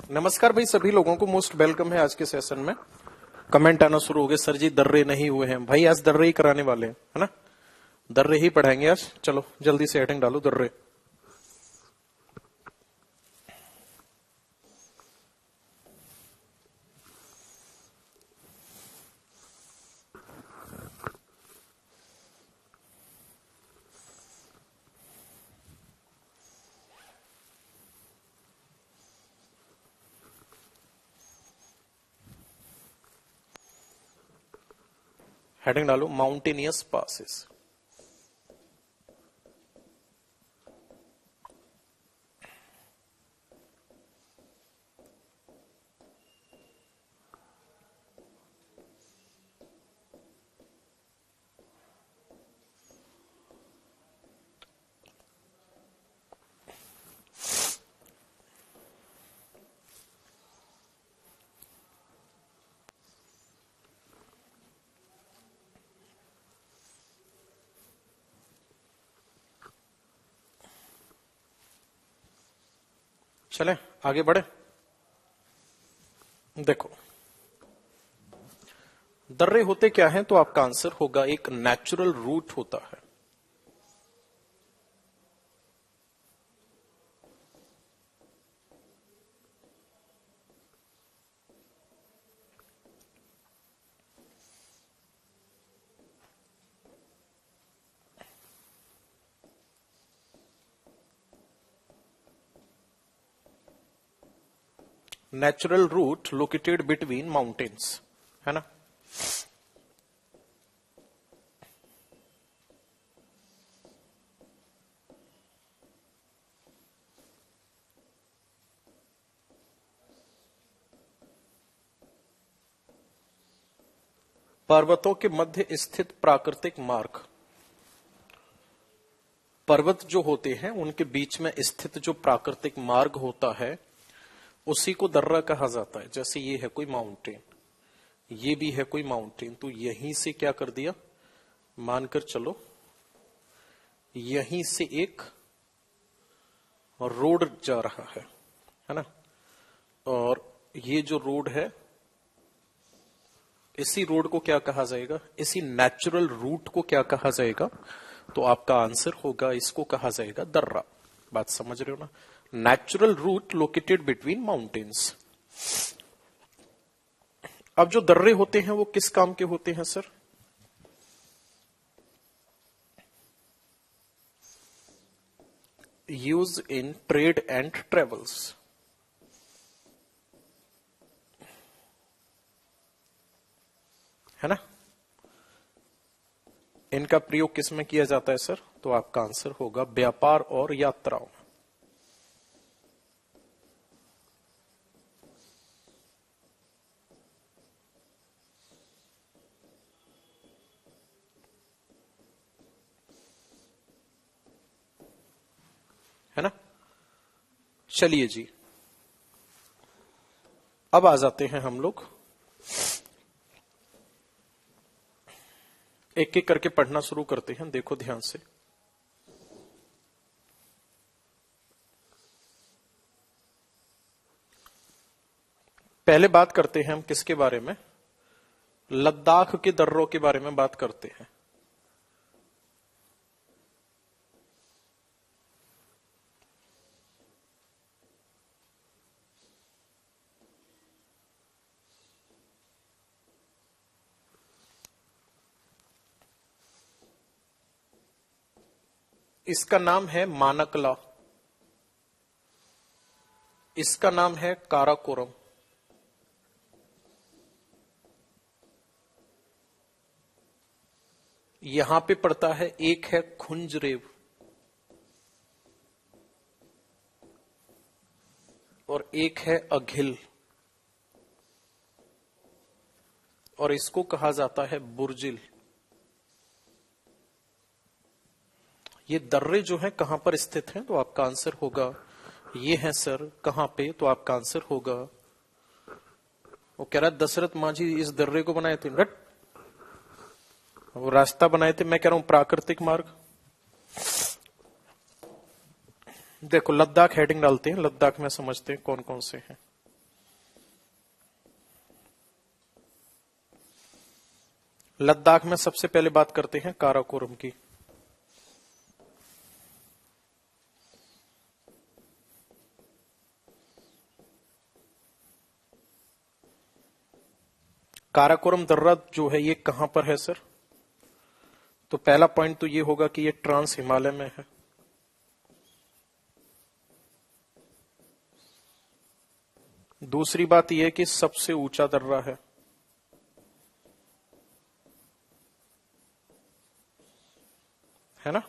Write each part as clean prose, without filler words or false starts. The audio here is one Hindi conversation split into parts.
नमस्कार भाई, सभी लोगों को मोस्ट वेलकम है आज के सेशन में। कमेंट आना शुरू हो गए, सर जी दर्रे नहीं हुए हैं। भाई आज दर्रे ही कराने वाले हैं, है ना। दर्रे ही पढ़ाएंगे आज। चलो जल्दी से हेडिंग डालो, दर्रे। हेडिंग डालो, माउंटेनियस पासेस। चले आगे बढ़े। देखो दर्रे होते क्या हैं, तो आपका आंसर होगा एक नेचुरल रूट होता है। Natural route located between mountains, है ना। पर्वतों के मध्य स्थित प्राकृतिक मार्ग। पर्वत जो होते हैं उनके बीच में स्थित जो प्राकृतिक मार्ग होता है उसी को दर्रा कहा जाता है। जैसे ये है कोई माउंटेन, ये भी है कोई माउंटेन, तो यहीं से क्या कर दिया, मानकर चलो यहीं से एक रोड जा रहा है ना। और ये जो रोड है, इसी रोड को क्या कहा जाएगा, इसी नेचुरल रूट को क्या कहा जाएगा, तो आपका आंसर होगा इसको कहा जाएगा दर्रा। बात समझ रहे हो ना। Natural route located between mountains. अब जो दर्रे होते हैं वो किस काम के होते हैं sir? Use in trade and travels, है ना। इनका प्रयोग किस में किया जाता है सर? तो आपका आंसर होगा व्यापार और यात्राओं। है ना। चलिए जी, अब आ जाते हैं हम लोग, एक एक करके पढ़ना शुरू करते हैं। देखो ध्यान से, पहले बात करते हैं हम किसके बारे में, लद्दाख के दर्रों के बारे में बात करते हैं। इसका नाम है मानकला, इसका नाम है काराकोरम, यहां पे पड़ता है, एक है खुंजरेव और एक है अघिल, और इसको कहा जाता है बुर्जिल। ये दर्रे जो हैं कहां पर स्थित हैं, तो आपका आंसर होगा ये है सर कहां पे, तो आपका आंसर होगा, वो कह रहा है दशरथ मांझी इस दर्रे को बनाए थे, रट वो रास्ता बनाए थे, मैं कह रहा हूं प्राकृतिक मार्ग। देखो लद्दाख हेडिंग डालते हैं, लद्दाख में समझते हैं कौन कौन से हैं। लद्दाख में सबसे पहले बात करते हैं काराकोरम की। काराकोरम दर्रा जो है ये कहां पर है सर? तो पहला पॉइंट तो ये होगा कि ये ट्रांस हिमालय में है। दूसरी बात यह है कि सबसे ऊंचा दर्रा है ना।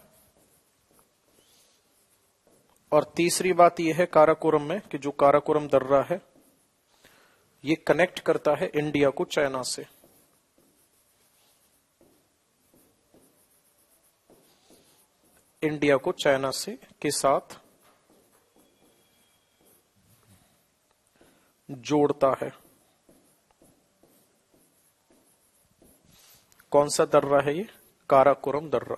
और तीसरी बात यह है काराकोरम में कि जो काराकोरम दर्रा है ये कनेक्ट करता है इंडिया को चाइना से। इंडिया को चाइना से के साथ जोड़ता है। कौन सा दर्रा है ये? काराकोरम दर्रा।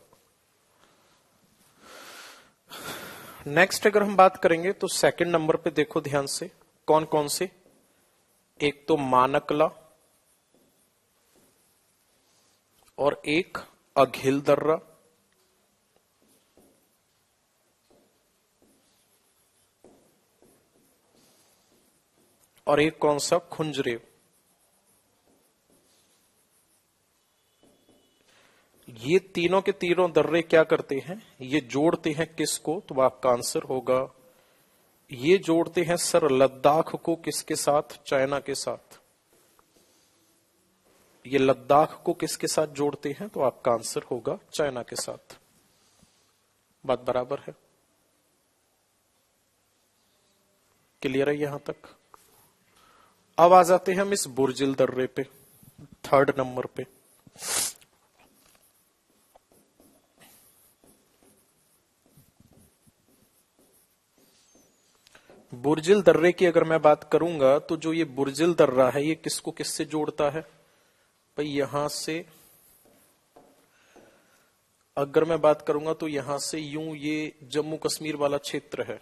नेक्स्ट अगर हम बात करेंगे तो सेकंड नंबर पे देखो ध्यान से, कौन कौन से। एक तो मानकला और एक अघिल दर्रा और एक कौन सा? खुंजरेव। ये तीनों के तीनों दर्रे क्या करते हैं? ये जोड़ते हैं किसको? तो आपका आंसर होगा ये जोड़ते हैं सर लद्दाख को किसके साथ? चाइना के साथ। ये लद्दाख को किसके साथ जोड़ते हैं? तो आपका आंसर होगा चाइना के साथ। बात बराबर है? क्लियर है यहां तक? अब आ जाते हैं हम इस बुर्जिल दर्रे पे, थर्ड नंबर पे। बुर्जिल दर्रे की अगर मैं बात करूंगा तो जो ये बुर्जिल दर्रा है ये किसको किससे जोड़ता है? भाई यहां से अगर मैं बात करूंगा तो यहां से यूं ये जम्मू कश्मीर वाला क्षेत्र है,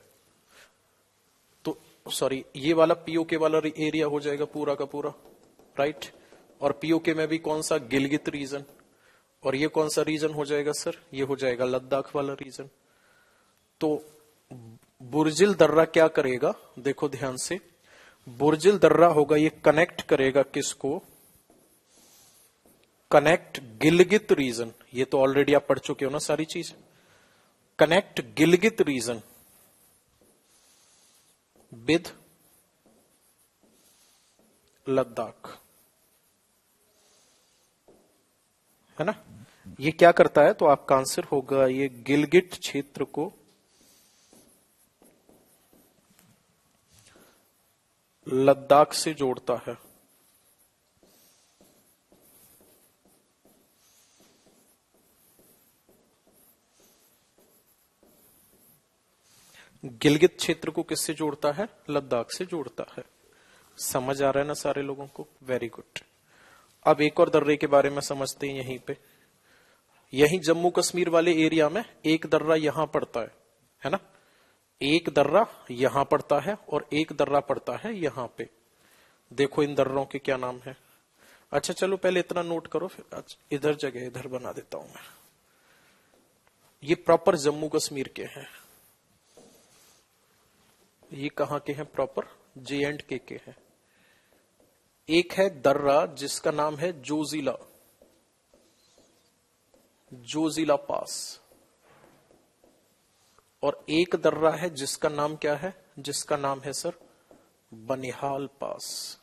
तो सॉरी ये वाला पीओके वाला एरिया हो जाएगा पूरा का पूरा, राइट। और पीओके में भी कौन सा? गिलगित रीजन। और ये कौन सा रीजन हो जाएगा सर? ये हो जाएगा लद्दाख वाला रीजन। तो बुर्जिल दर्रा क्या करेगा? देखो ध्यान से, बुर्जिल दर्रा होगा ये कनेक्ट करेगा किसको? Connect Gilgit region. ये तो ऑलरेडी आप पढ़ चुके हो ना सारी चीज। Connect Gilgit region with Ladakh, है ना। ये क्या करता है? तो आपका आंसर होगा ये गिलगित क्षेत्र को लद्दाख से जोड़ता है। गिलगित क्षेत्र को किससे जोड़ता है? लद्दाख से जोड़ता है। समझ आ रहा है ना सारे लोगों को? Very good. अब एक और दर्रे के बारे में समझते हैं यहीं पे। यहीं जम्मू कश्मीर वाले एरिया में एक दर्रा यहां पड़ता है ना। एक दर्रा यहां पड़ता है और एक दर्रा पड़ता है यहां पे। देखो इन दर्रों के क्या नाम है। अच्छा चलो पहले इतना नोट करो, फिर इधर जगह इधर बना देता हूं मैं। ये प्रॉपर जम्मू कश्मीर के हैं। ये कहां के हैं? प्रॉपर JNK के हैं। एक है दर्रा जिसका नाम है जोजिला, जोजिला पास। और एक दर्रा है जिसका नाम क्या है? जिसका नाम है सर बनिहाल पास।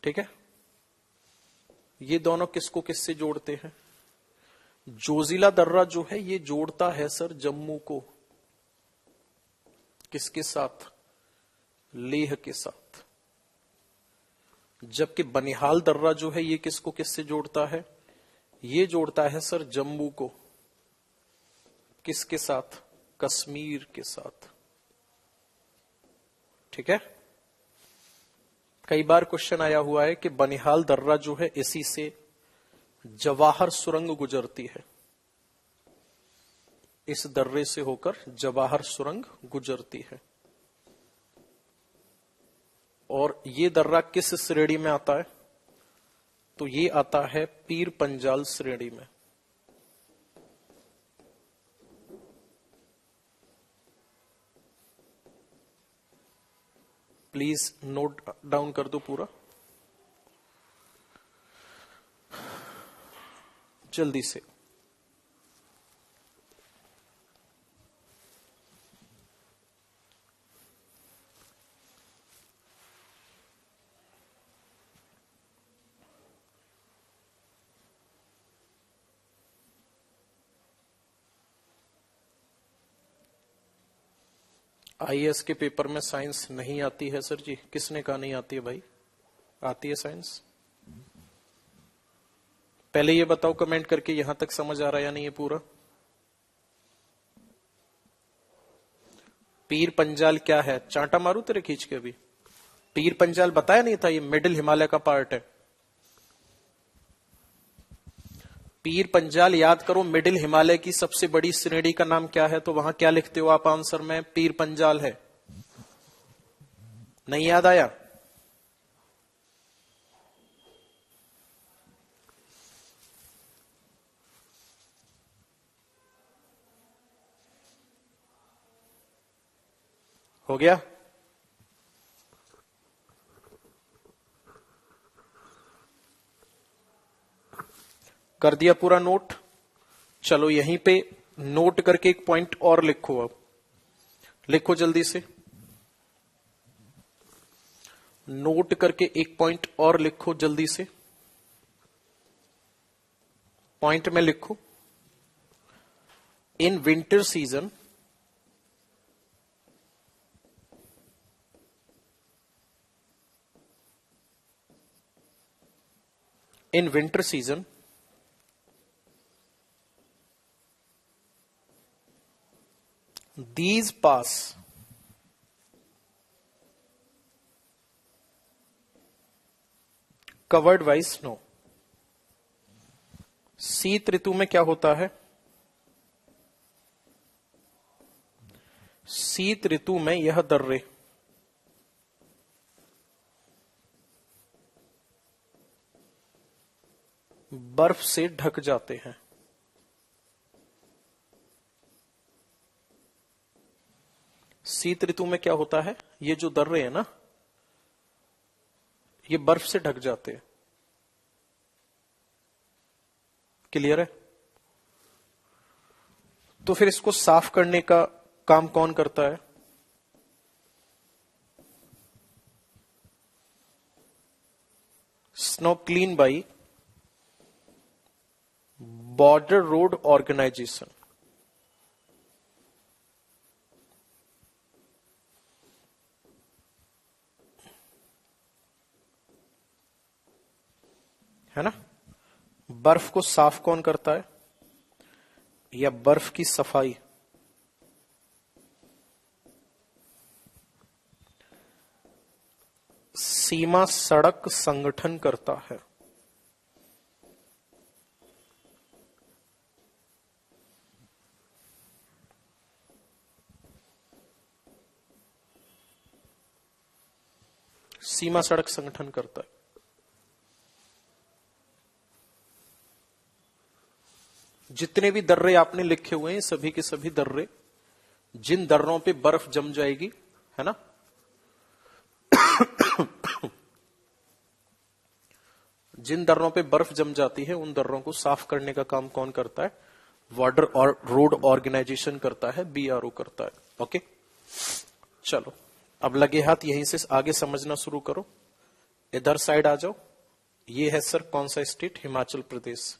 ठीक है। ये दोनों किसको किससे जोड़ते हैं? जोजिला दर्रा जो है ये जोड़ता है सर जम्मू को किसके साथ? लेह के साथ। जबकि बनिहाल दर्रा जो है ये किसको किससे जोड़ता है? ये जोड़ता है सर जम्मू को किसके साथ? कश्मीर के साथ। ठीक है। कई बार क्वेश्चन आया हुआ है कि बनिहाल दर्रा जो है इसी से जवाहर सुरंग गुजरती है। इस दर्रे से होकर जवाहर सुरंग गुजरती है। और ये दर्रा किस श्रेणी में आता है? तो ये आता है पीर पंजाल श्रेणी में। प्लीज नोट डाउन कर दो पूरा जल्दी से। आईएएस के पेपर में साइंस नहीं आती है सर जी? किसने कहा नहीं आती है भाई? आती है साइंस। पहले ये बताओ कमेंट करके, यहां तक समझ आ रहा है या नहीं? ये पूरा पीर पंजाल क्या है? चांटा मारू तेरे खींच के। अभी पीर पंजाल बताया नहीं था? ये मिडिल हिमालय का पार्ट है। पीर पंजाल याद करो, मिडिल हिमालय की सबसे बड़ी श्रेणी का नाम क्या है? तो वहां क्या लिखते हो आप आंसर में? पीर पंजाल है। नहीं याद आया? हो गया? कर दिया पूरा नोट? चलो यहीं पे नोट करके एक पॉइंट और लिखो। अब लिखो जल्दी से, नोट करके एक पॉइंट और लिखो जल्दी से। पॉइंट में लिखो, in winter season in winter season these pass covered by snow। शीत ऋतु में क्या होता है? शीत ऋतु में यह दर्रे बर्फ से ढक जाते हैं। शीत ऋतु में क्या होता है? ये जो दर्रे हैं ना, ये बर्फ से ढक जाते हैं। क्लियर है? तो फिर इसको साफ करने का काम कौन करता है? Snow clean by border road organisation. है ना? बर्फ को साफ कौन करता है, या बर्फ की सफाई? सीमा सड़क संगठन करता है। सीमा सड़क संगठन करता है। जितने भी दर्रे आपने लिखे हुए हैं, सभी के सभी दर्रे, जिन दर्रों पे बर्फ जम जाएगी, है ना, जिन दर्रों पे बर्फ जम जाती है, उन दर्रों को साफ करने का काम कौन करता है? बॉर्डर और रोड ऑर्गेनाइजेशन करता है, बीआरओ करता है। ओके, चलो अब लगे हाथ यहीं से आगे समझना शुरू करो। इधर साइड आ जाओ। ये है सर कौन सा स्टेट? हिमाचल प्रदेश।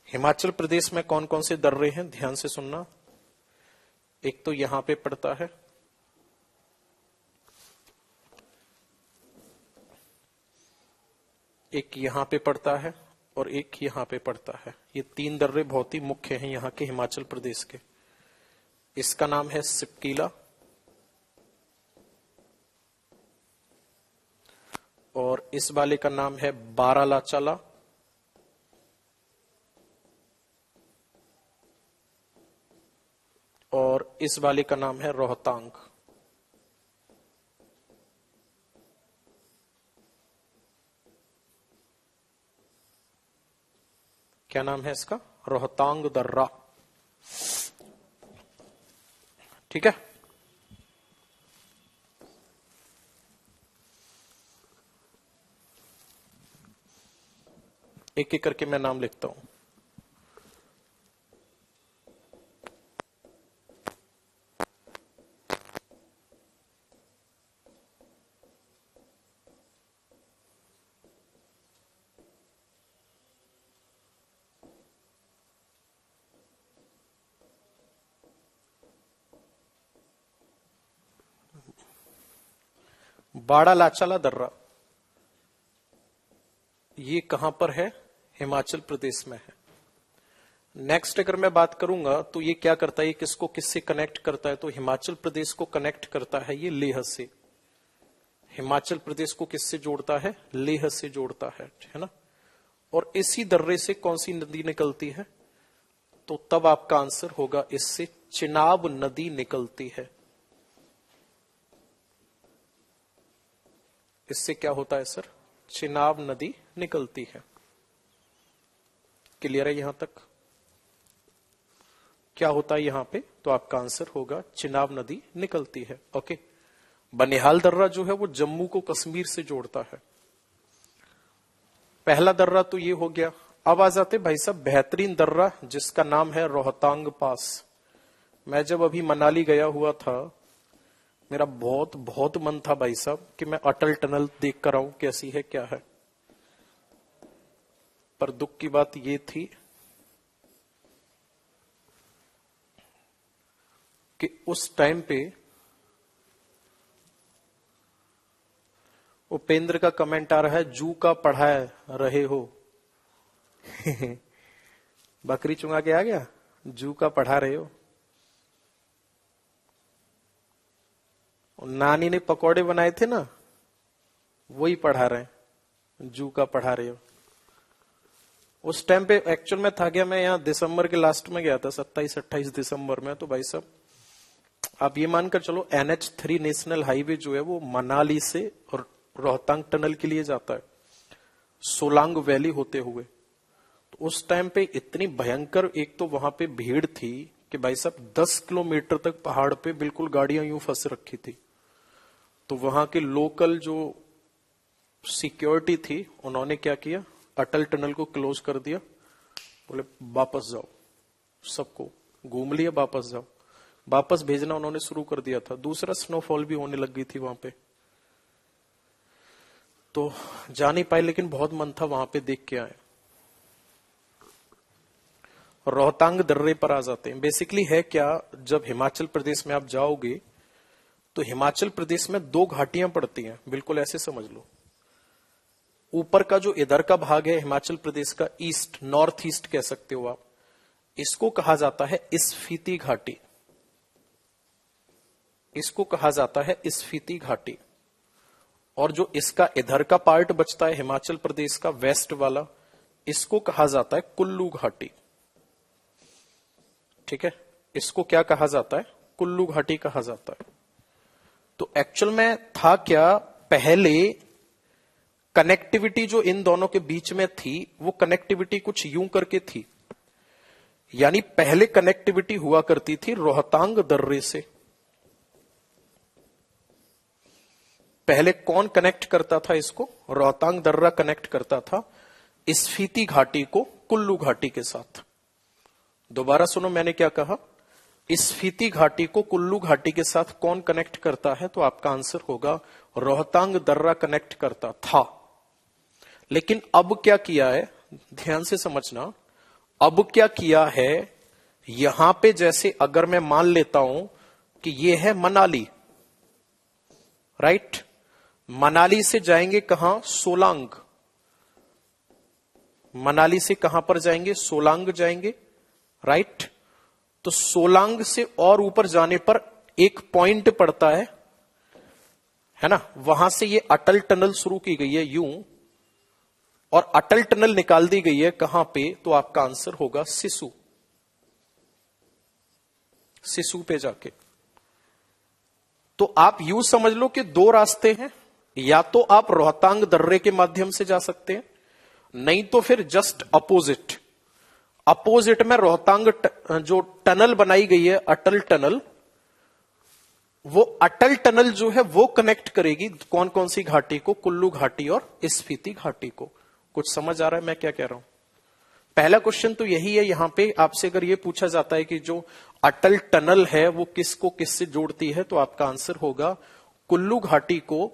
हिमाचल प्रदेश में कौन कौन से दर्रे हैं? ध्यान से सुनना। एक तो यहां पे पड़ता है, एक यहां पे पड़ता है, और एक यहां पे पड़ता है। ये तीन दर्रे बहुत ही मुख्य हैं यहां के, हिमाचल प्रदेश के। इसका नाम है सिपकीला, और इस वाले का नाम है बारालाचाला, और इस वाले का नाम है रोहतांग। क्या नाम है इसका? रोहतांग दर्रा। ठीक है, एक एक करके मैं नाम लिखता हूं। बाड़ा लाचाला दर्रा, ये कहां पर है? हिमाचल प्रदेश में है। नेक्स्ट अगर मैं बात करूंगा तो ये क्या करता है, ये किसको किससे कनेक्ट करता है? तो हिमाचल प्रदेश को कनेक्ट करता है ये लेह से। हिमाचल प्रदेश को किससे जोड़ता है? लेह से जोड़ता है ना। और इसी दर्रे से कौन सी नदी निकलती है? तो तब आपका आंसर होगा इससे चिनाब नदी निकलती है। इससे क्या होता है सर? चिनाब नदी निकलती है। क्लियर है यहां तक? क्या होता है यहां पे? तो आपका आंसर होगा चिनाब नदी निकलती है। ओके, बनिहाल दर्रा जो है वो जम्मू को कश्मीर से जोड़ता है। पहला दर्रा तो ये हो गया। अब आ जाते भाई साहब बेहतरीन दर्रा जिसका नाम है रोहतांग पास। मैं जब अभी मनाली गया हुआ था, मेरा बहुत बहुत मन था भाई साहब कि मैं अटल टनल देख कर आऊं कैसी है क्या है। पर दुख की बात ये थी कि उस टाइम पे उपेंद्र का कमेंट आ रहा है, जू का पढ़ा रहे हो। बकरी चुंगा के आ गया, जू का पढ़ा रहे हो। नानी ने पकौड़े बनाए थे ना, वही पढ़ा रहे हैं, जू का पढ़ा रहे हो। उस टाइम पे एक्चुअल में था गया, मैं यहाँ दिसंबर के लास्ट में गया था, 27-28 दिसंबर में। तो भाई साहब आप ये मानकर चलो NH3 नेशनल हाईवे जो है वो मनाली से और रोहतांग टनल के लिए जाता है, सोलांग वैली होते हुए। तो उस टाइम पे इतनी भयंकर एक तो वहां पे भीड़ थी कि भाई साहब 10 किलोमीटर तक पहाड़ पे बिल्कुल गाड़ियां यूं फंस रखी थी। तो वहां के लोकल जो सिक्योरिटी थी उन्होंने क्या किया, अटल टनल को क्लोज कर दिया। बोले वापस जाओ, सबको घूम लिया, वापस जाओ। वापस भेजना उन्होंने शुरू कर दिया था। दूसरा स्नोफॉल भी होने लग गई थी वहां पे, तो जा नहीं पाए, लेकिन बहुत मन था वहां पे देख के आए। रोहतांग दर्रे पर आ जाते हैं। बेसिकली है क्या, जब हिमाचल प्रदेश में आप जाओगे तो हिमाचल प्रदेश में 2 घाटियां पड़ती हैं, बिल्कुल ऐसे समझ लो। ऊपर का जो इधर का भाग है हिमाचल प्रदेश का, ईस्ट नॉर्थ ईस्ट कह सकते हो आप, इसको कहा जाता है स्पीति घाटी। इसको कहा जाता है स्पीति घाटी। और जो इसका इधर का पार्ट बचता है हिमाचल प्रदेश का वेस्ट वाला, इसको कहा जाता है कुल्लू घाटी। ठीक है, इसको क्या कहा जाता है? कुल्लू घाटी कहा जाता है। तो एक्चुअल में था क्या, पहले कनेक्टिविटी जो इन दोनों के बीच में थी वो कनेक्टिविटी कुछ यूं करके थी। यानी पहले कनेक्टिविटी हुआ करती थी रोहतांग दर्रे से। पहले कौन कनेक्ट करता था इसको? रोहतांग दर्रा कनेक्ट करता था स्पीति घाटी को कुल्लू घाटी के साथ। दोबारा सुनो मैंने क्या कहा, स्पीति घाटी को कुल्लू घाटी के साथ कौन कनेक्ट करता है? तो आपका आंसर होगा रोहतांग दर्रा कनेक्ट करता था। लेकिन अब क्या किया है, ध्यान से समझना, अब क्या किया है, यहां पे जैसे अगर मैं मान लेता हूं कि ये है मनाली, राइट, मनाली से जाएंगे कहां? सोलांग। मनाली से कहां पर जाएंगे? सोलांग जाएंगे, राइट। तो सोलांग से और ऊपर जाने पर एक पॉइंट पड़ता है ना, वहां से ये अटल टनल शुरू की गई है यूं, और अटल टनल निकाल दी गई है कहां पे? तो आपका आंसर होगा सिसु। सिसु पे जाके। तो आप यूं समझ लो कि 2 रास्ते हैं, या तो आप रोहतांग दर्रे के माध्यम से जा सकते हैं, नहीं तो फिर जस्ट अपोजिट अपोजिट में रोहतांग जो टनल बनाई गई है, अटल टनल, वो अटल टनल जो है वो कनेक्ट करेगी कौन कौन सी घाटी को? कुल्लू घाटी और स्पीति घाटी को। कुछ समझ आ रहा है मैं क्या कह रहा हूं? पहला क्वेश्चन तो यही है। यहां पे आपसे अगर ये पूछा जाता है कि जो अटल टनल है वो किसको किससे जोड़ती है, तो आपका आंसर होगा कुल्लू घाटी को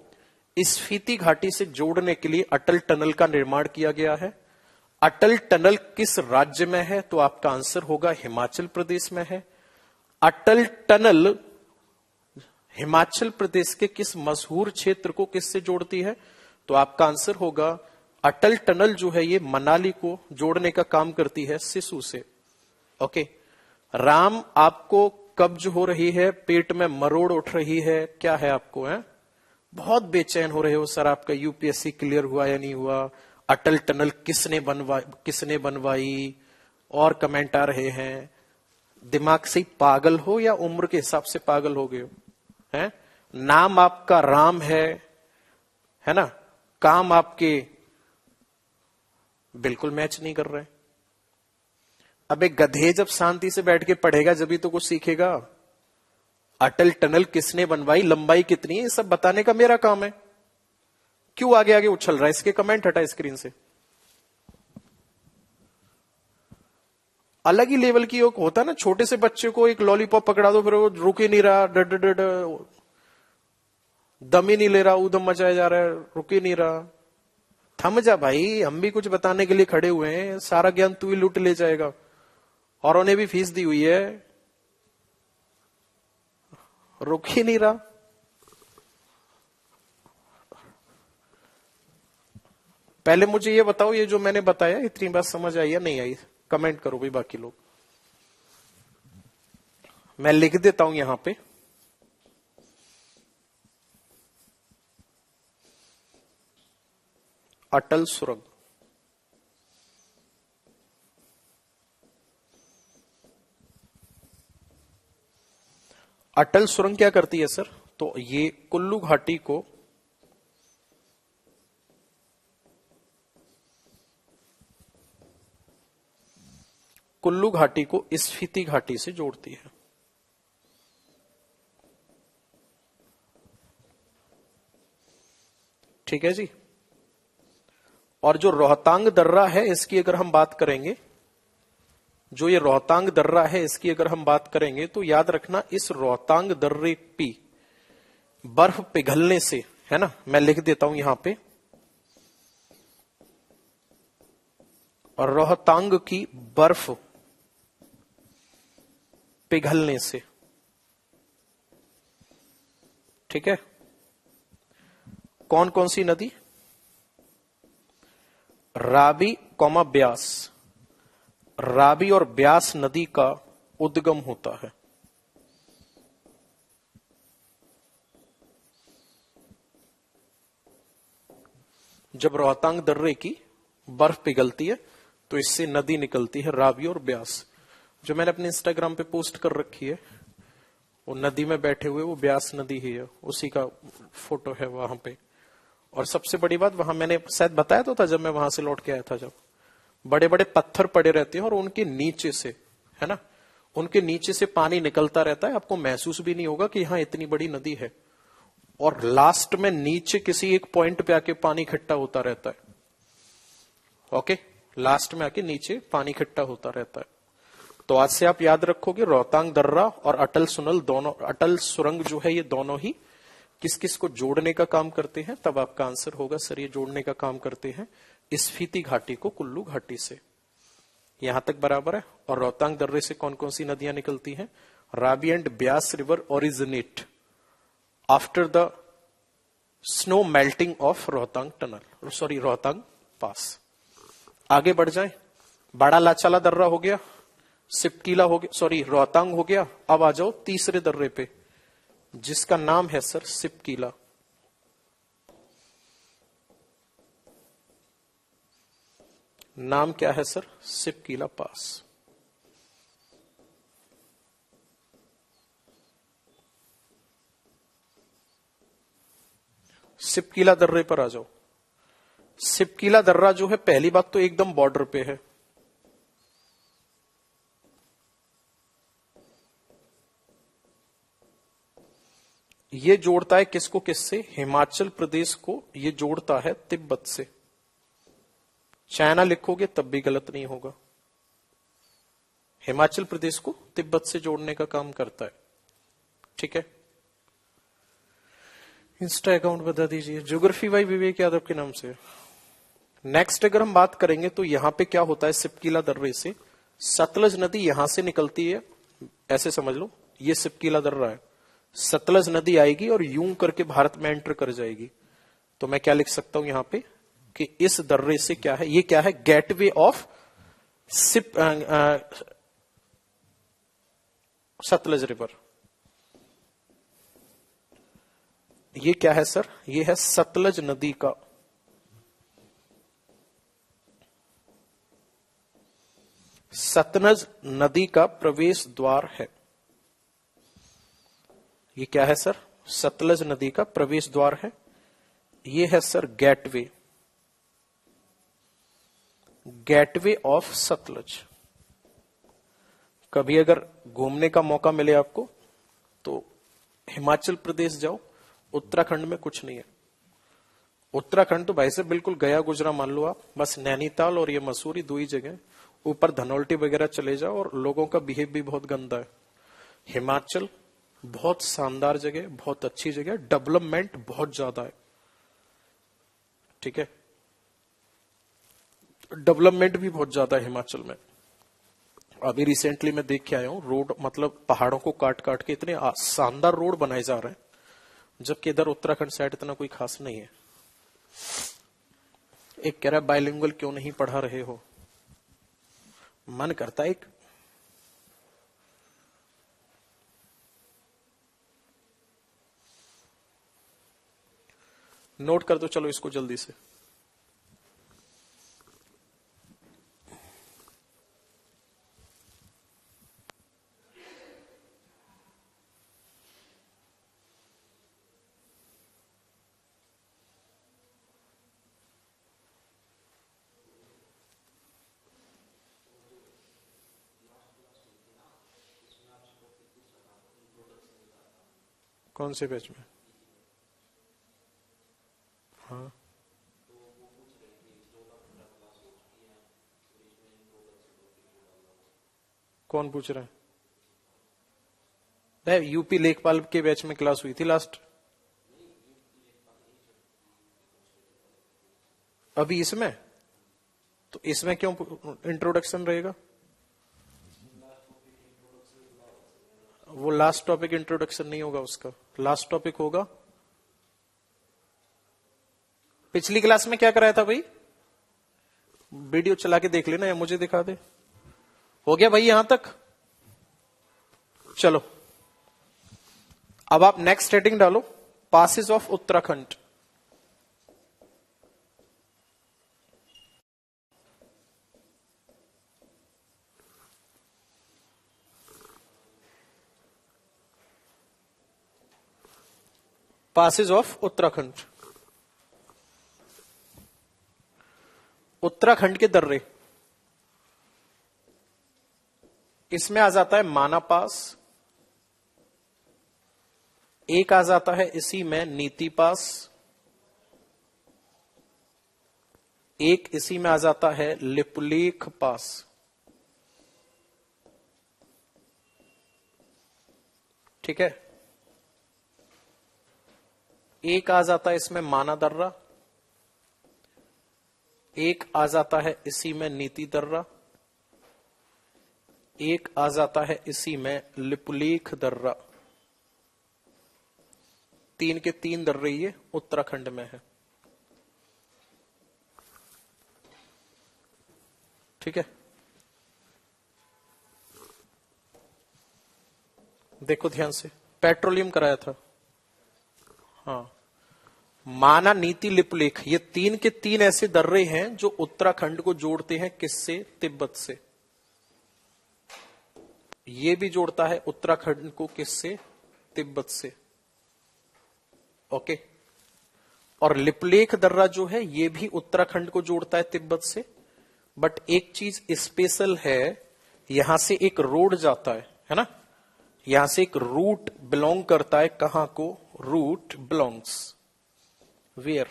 स्पीति घाटी से जोड़ने के लिए अटल टनल का निर्माण किया गया है। अटल टनल किस राज्य में है? तो आपका आंसर होगा हिमाचल प्रदेश में है। अटल टनल हिमाचल प्रदेश के किस मशहूर क्षेत्र को किससे जोड़ती है? तो आपका आंसर होगा अटल टनल जो है ये मनाली को जोड़ने का काम करती है सिसु से। ओके। राम, आपको कब्ज हो रही है, पेट में मरोड़ उठ रही है, क्या है आपको? है बहुत बेचैन हो रहे हो सर, आपका यूपीएससी क्लियर हुआ या नहीं हुआ, अटल टनल किसने बनवाई, और कमेंट आ रहे हैं। दिमाग से पागल हो या उम्र के हिसाब से पागल हो गए हो? है नाम आपका राम है ना, काम आपके बिल्कुल मैच नहीं कर रहे। अबे गधे, जब शांति से बैठ के पढ़ेगा जब तो कुछ सीखेगा। अटल टनल किसने बनवाई, लंबाई कितनी है, ये सब बताने का मेरा काम है। क्यों आगे आगे उछल रहा है? इसके कमेंट हटा स्क्रीन से। अलग ही लेवल की होता है ना, छोटे से बच्चे को एक लॉलीपॉप पकड़ा दो, फिर वो रुक ही नहीं रहा, डड डड दम ही नहीं ले रहा, ऊधम मचाया जा रहा है, रुक ही नहीं रहा। थम जा भाई, हम भी कुछ बताने के लिए खड़े हुए हैं, सारा ज्ञान तू ही लूट ले जाएगा, और उन्हें भी फीस दी हुई है, रुक ही नहीं रहा। पहले मुझे ये बताओ, ये जो मैंने बताया इतनी बात समझ आई या नहीं आई? कमेंट करो भाई बाकी लोग। मैं लिख देता हूं यहां पे, अटल सुरंग। अटल सुरंग क्या करती है सर? तो ये कुल्लू घाटी को स्पीति घाटी से जोड़ती है। ठीक है जी। और जो रोहतांग दर्रा है इसकी अगर हम बात करेंगे, जो ये रोहतांग दर्रा है इसकी अगर हम बात करेंगे, तो याद रखना इस रोहतांग दर्रे पे बर्फ पिघलने से, है ना, मैं लिख देता हूं यहां पे, और रोहतांग की बर्फ पिघलने से, ठीक है, कौन कौन सी नदी? रावी कौमा ब्यास, रावी और ब्यास नदी का उद्गम होता है। जब रोहतांग दर्रे की बर्फ पिघलती है तो इससे नदी निकलती है, रावी और ब्यास। जो मैंने अपने इंस्टाग्राम पे पोस्ट कर रखी है, वो नदी में बैठे हुए, वो ब्यास नदी ही है, उसी का फोटो है वहां पे। और सबसे बड़ी बात, वहां मैंने शायद बताया तो था जब मैं वहां से लौट के आया था, जब बड़े बड़े पत्थर पड़े रहते हैं और उनके नीचे से, है ना, उनके नीचे से पानी निकलता रहता है, आपको महसूस भी नहीं होगा कि यहां इतनी बड़ी नदी है, और लास्ट में नीचे किसी एक पॉइंट पे आके पानी इकट्ठा होता रहता है। ओके, लास्ट में आके नीचे पानी इकट्ठा होता रहता है। तो आज से आप याद रखोगे रोहतांग दर्रा और अटल सुनल दोनों, अटल सुरंग जो है ये दोनों ही किस किस को जोड़ने का काम करते हैं। तब आपका आंसर होगा सर ये जोड़ने का काम करते हैं स्पीति घाटी को कुल्लू घाटी से। यहां तक बराबर है। और रोहतांग दर्रे से कौन कौन सी नदियां निकलती हैं? Ravi and Beas river originate after the snow melting of Rohtang tunnel, sorry Rohtang pass. आगे बढ़ जाएं, बड़ा लाचाला दर्रा हो गया, सिपकीला हो गया, सॉरी रोहतांग हो गया। अब आ जाओ तीसरे दर्रे पे जिसका नाम है सर सिपकीला। नाम क्या है सर? सिपकीला पास। सिपकीला दर्रे पर आ जाओ। सिपकीला दर्रा जो है, पहली बात तो एकदम बॉर्डर पे है, ये जोड़ता है किसको किससे? हिमाचल प्रदेश को ये जोड़ता है तिब्बत से। चाइना लिखोगे तब भी गलत नहीं होगा। हिमाचल प्रदेश को तिब्बत से जोड़ने का काम करता है। ठीक है, इंस्टा अकाउंट बता दीजिए। ज्योग्राफी भाई विवेक यादव के नाम से। नेक्स्ट अगर हम बात करेंगे तो यहां पे क्या होता है, सिपकीला दर्रे से सतलज नदी यहां से निकलती है, ऐसे समझ लो ये सिपकीला दर्रा है। सतलज नदी आएगी और यूं करके भारत में एंटर कर जाएगी। तो मैं क्या लिख सकता हूं यहां पे कि इस दर्रे से क्या है, ये क्या है, गेटवे ऑफ सतलज रिवर। ये क्या है सर? ये है सतलज नदी का सतलज नदी का प्रवेश द्वार है। ये क्या है सर? सतलज नदी का प्रवेश द्वार है। ये है sir gateway, gateway of Sutlej. कभी अगर घूमने का मौका मिले आपको तो हिमाचल प्रदेश जाओ, उत्तराखंड में कुछ नहीं है। उत्तराखंड तो भाई से बिल्कुल गया गुजरा मान लो आप, बस नैनीताल और ये मसूरी दो ही जगह। ऊपर धनौल्टी वगैरह चले जाओ और लोगों का बिहेव भी बहुत गंदा है। हिमाचल बहुत शानदार जगह, बहुत अच्छी जगह, डेवलपमेंट बहुत ज्यादा है। ठीक है, डेवलपमेंट भी बहुत ज्यादा है हिमाचल में। अभी रिसेंटली मैं देख के आया हूं, रोड मतलब पहाड़ों को काट काट के इतने शानदार रोड बनाए जा रहे हैं, जबकि इधर उत्तराखंड साइड इतना कोई खास नहीं है। एक कह रहा है बाइलिंगुअल क्यों नहीं पढ़ा रहे हो? मन करता है एक नोट कर दो, चलो इसको जल्दी से। कौन से पेज में? हाँ, कौन पूछ रहा है? यूपी लेखपाल के बैच में क्लास हुई थी लास्ट। अभी इसमें तो इसमें क्यों इंट्रोडक्शन रहेगा? वो लास्ट टॉपिक इंट्रोडक्शन नहीं होगा, उसका लास्ट टॉपिक होगा। पिछली क्लास में क्या कराया था भाई? वीडियो चला के देख लेना या मुझे दिखा दे। हो गया भाई यहां तक? चलो अब आप नेक्स्ट हेडिंग डालो, passes of Uttarakhand. Passes of Uttarakhand, Uttarakhand के दर्रे। इसमें आ जाता है माना पास, एक आ जाता है इसी में नीति पास, एक इसी में आ जाता है लिपुलेख पास। ठीक है, एक आ जाता है इसमें माना दर्रा, एक आ जाता है इसी में नीति दर्रा, एक आ जाता है इसी में लिपुलेख दर्रा। तीन के तीन दर्रे ये उत्तराखंड में है। ठीक है, देखो ध्यान से, पेट्रोलियम कराया था। हाँ, माना, नीति, लिपुलेख, ये तीन के तीन ऐसे दर्रे हैं जो उत्तराखंड को जोड़ते हैं किससे? तिब्बत से। ये भी जोड़ता है उत्तराखंड को किससे? तिब्बत से। ओके, और लिपुलेख दर्रा जो है ये भी उत्तराखंड को जोड़ता है तिब्बत से। बट एक चीज स्पेशल है, यहां से एक रोड जाता है ना, यहां से एक रूट बिलोंग करता है कहां को? root belongs where?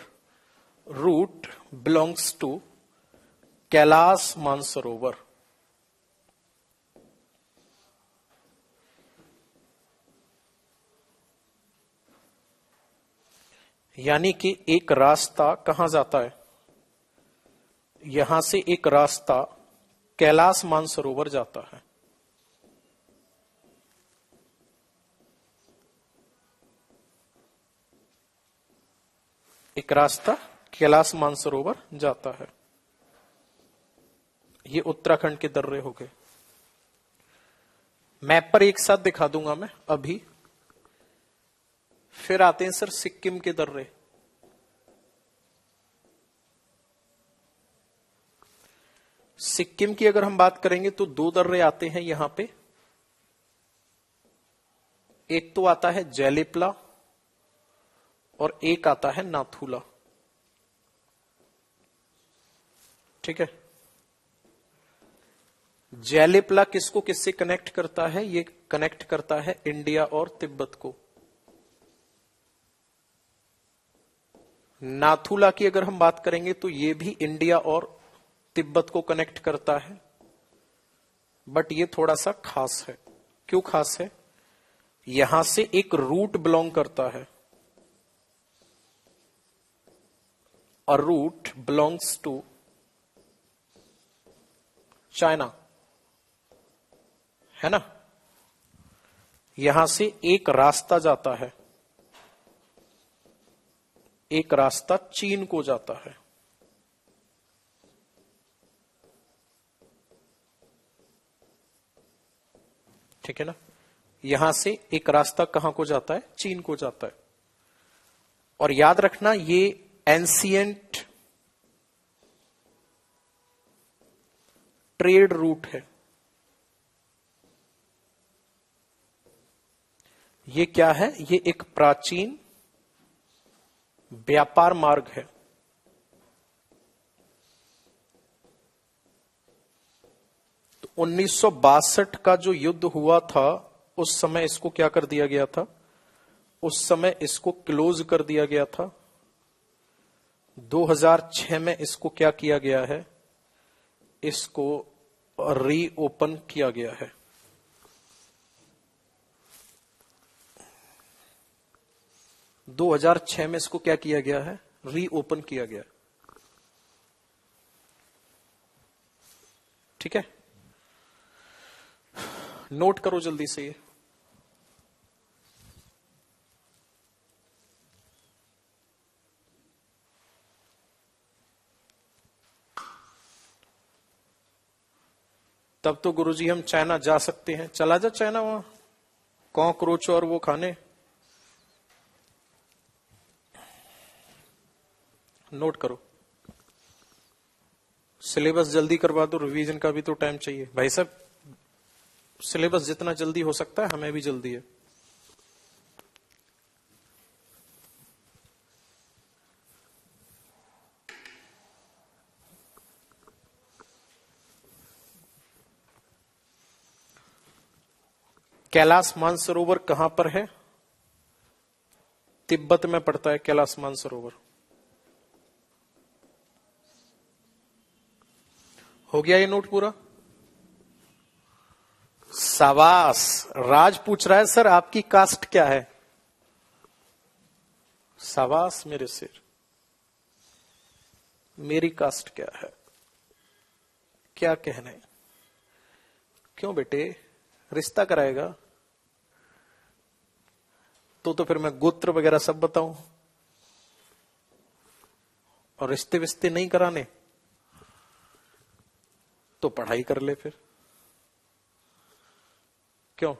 Root belongs to Kailash Mansarovar. यानी कि एक रास्ता कहां जाता है? यहां से एक रास्ता कैलाश मानसरोवर जाता है। एक रास्ता कैलाश मानसरोवर जाता है। ये उत्तराखंड के दर्रे हो गए। मैप पर एक साथ दिखा दूंगा मैं अभी। फिर आते हैं सर सिक्किम के दर्रे। सिक्किम की अगर हम बात करेंगे तो दो दर्रे आते हैं यहां पे। एक तो आता है जैलिपला और एक आता है नाथुला। ठीक है। जैलिपला किसको किससे कनेक्ट करता है? ये कनेक्ट करता है इंडिया और तिब्बत को। नाथुला की अगर हम बात करेंगे तो ये भी इंडिया और तिब्बत को कनेक्ट करता है, बट ये थोड़ा सा खास है। क्यों खास है? यहां से एक रूट बिलोंग करता है। A route belongs to China, है ना? यहां से एक रास्ता जाता है, एक रास्ता चीन को जाता है। ठीक है ना? यहां से एक रास्ता कहां को जाता है? चीन को जाता है। और याद रखना ये एंशिएंट ट्रेड रूट है। ये क्या है? ये एक प्राचीन व्यापार मार्ग है। तो 1962 का जो युद्ध हुआ था उस समय इसको क्या कर दिया गया था? उस समय इसको क्लोज कर दिया गया था। 2006 में इसको क्या किया गया है? इसको रीओपन किया गया है। – 2006 में इसको क्या किया गया है? रीओपन किया गया। ठीक है, नोट करो जल्दी से ये। तब तो गुरुजी हम चाइना जा सकते हैं। चला जा चाइना, वहां कॉकरोच और वो खाने। नोट करो, सिलेबस जल्दी करवा दो, रिवीजन का भी तो टाइम चाहिए भाई साहब। सिलेबस जितना जल्दी हो सकता है हमें भी जल्दी है। कैलाश मानसरोवर कहां पर है? तिब्बत में पड़ता है कैलाश मानसरोवर। हो गया ये नोट पूरा? शाबाश। राज पूछ रहा है सर आपकी कास्ट क्या है? शाबाश मेरे सिर। मेरी कास्ट क्या है? क्या कहने? क्यों बेटे, रिश्ता कराएगा तो फिर मैं गोत्र वगैरह सब बताऊं? और रिश्ते विश्ते नहीं कराने तो पढ़ाई कर ले फिर। क्यों?